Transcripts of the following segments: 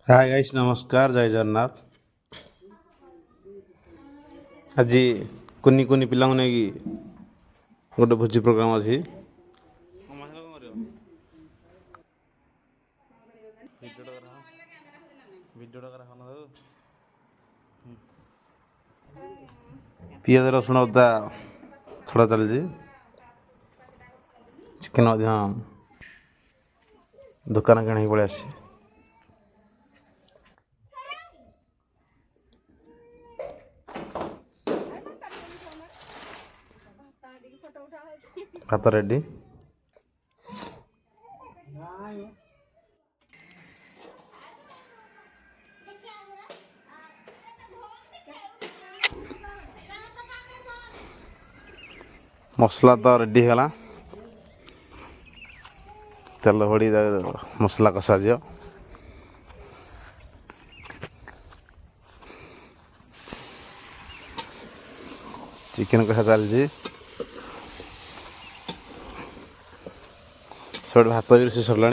Hi guys नमस्कार जय जगन्नाथ। आज कुनी कुनी पिला नहीं गोटे भोजी प्रोग्राम अच्छी पिज रसुण अदा छड़ा चलती चिकेन दुकान किणी पलि आसी भात रेडी मसला तो रेडी है तेल भड़ी मसला कषा चिकेन कषा चलती सब भात भी रोषे सरला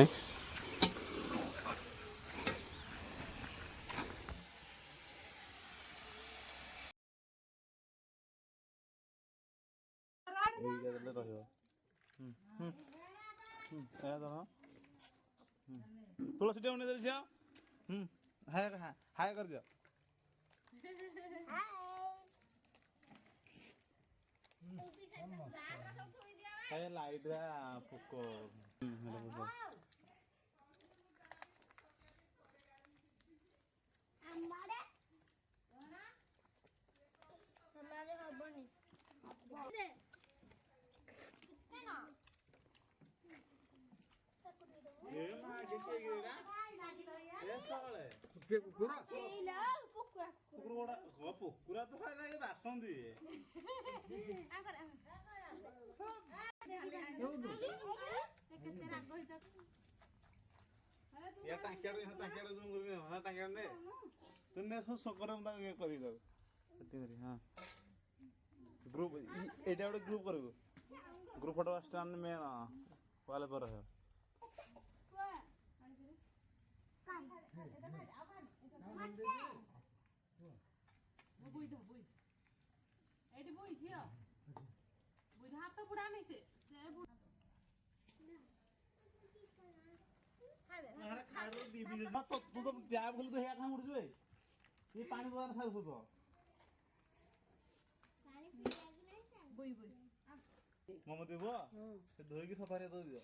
तुलसी टे उन्हें झिया हाय हाय कर दिया हाय लाइट पोको कुकुरा तो खाई बासंदी या टांकिया ने तुमने सब सकरम ता ये करी दो हां ग्रुप एटा ଗୋଟେ ग्रुप करू ग्रुप फोटो स्टैंड में ना वाले पर है बुई दो बुई एडी बुई जियो बुई हाथ बुड़ा नहीं से अरे खाड़ो दीबी मत तू तो ट्याब खोल तो हेया खा मुड़ जवे ये पानी बदन खाउ तो पानी पी लागी नहीं बुई बुई मम देबो से धोई की सफारी दो दियो